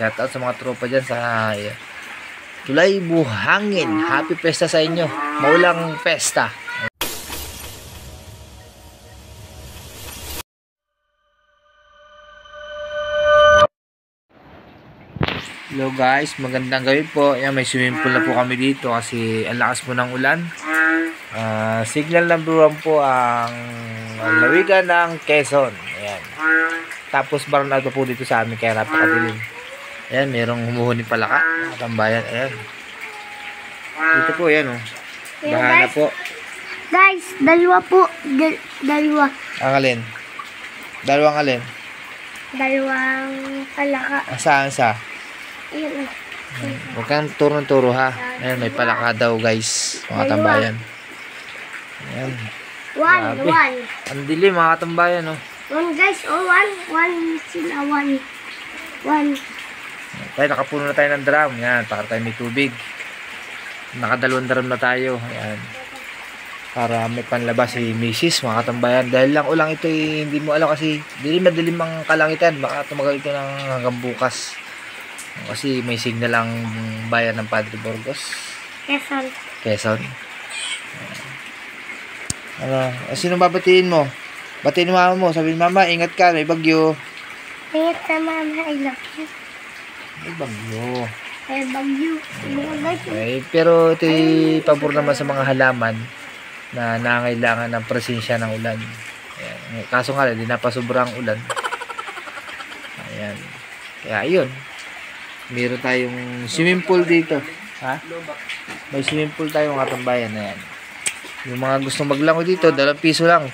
Shoutout sa mga tropa dyan sa Tulay Buhangin. Happy Pesta sa inyo. Maulang Pesta. Hello guys, magandang gabi po. Yan, may swimming pool na po kami dito kasi ang lakas po ng ulan. Signal number 1 po ang lawigan ng Quezon. Ayan. Tapos baronado po dito sa amin kaya napakadilim. Ayan, merong humuhuni palaka. Tambayan, ayan. Dito po, ayan oh. Bahala po. Guys, dalawa po. Dalawa. Ang alin? Dalawang alin? Dalawang palaka. Saan sa? Ayan. Huwag kang turo ha. Ayan, may palaka daw guys. Mga tambayan. Ayan. Grabe. One. Ang dilim mga tambayan oh. One guys, one sila, one. Tayo, nakapuno na tayo ng drum. Yan, para tayo may tubig. Nakadalawang drum na tayo. Ayan. Para may panlabas si Mrs. mga katambayan. Dahil lang ulang ito hindi mo alam kasi dilim ang kalangitan. Baka tumagal ito ng hanggang bukas. Kasi may signal ang bayan ng Padre Burgos. Quezon. Sino babatiin mo? Batiin mo mama mo. Sabihin mama, ingat ka, may bagyo. Ingat ka mama, I love you. May bagyo. May bagyo. Okay, pero ito pabor naman sa mga halaman na nangailangan ng presensya ng ulan. Ayan. Kaso nga, hindi napasobra ang ulan. Ayan. Kaya yun. Meron tayong swimming pool dito. Ha? May swimming pool tayong katambayan. Ayan. Yung mga gustong maglangoy dito, 2 piso lang.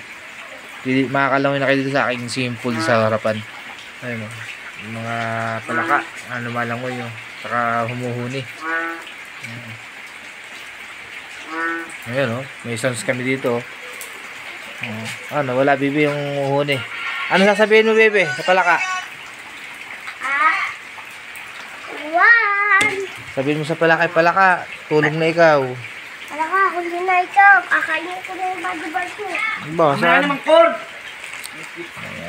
Makakalangoy na kayo dito sa aking swimming pool sa harapan. Ayun o. Yung mga palaka. Lumalangoy o. Saka humuhuni. Ayan o. May sounds kami dito. Wala bibi yung huni. Ano sasabihin mo bibi sa palaka? One. Sabihin mo sa palaka, tulong na ikaw. Palaka, huli na ikaw. Kakainin ko na yung badibal ko. Ba, saan?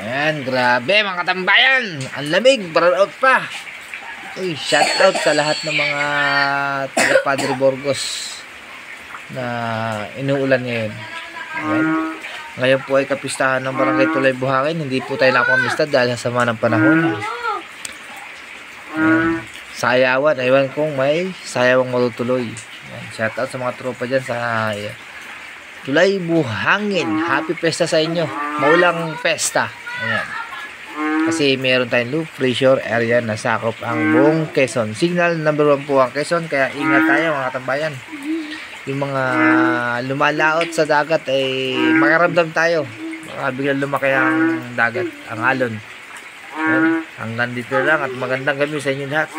Ayan, grabe mga katambayan. Ang lamig, brown out pa. Uy, shout out sa lahat ng mga taga Padre Burgos na inuulan ngayon. Ayan. Ngayon po ay kapistahan ng Barangay Tulay Buhangin. Hindi po tayo nakapamista dahil sa sama ng panahon. Sayawan, aywan kong may sayawang matutuloy. Shout out sa mga tropa dyan sa Tulay Buhangin. Happy Pesta sa inyo. Maulang Pesta. Ayan. Kasi meron tayong low pressure area na sakop ang buong Quezon. Signal number 1 po ang Quezon. Kaya ingat tayo mga tambayan. Yung mga lumalaot sa dagat ay makaramdam tayo. Baka biglang lumaki ang dagat, ang alon. Ayan. Hanggang dito lang at magandang gabi sa inyo lahat.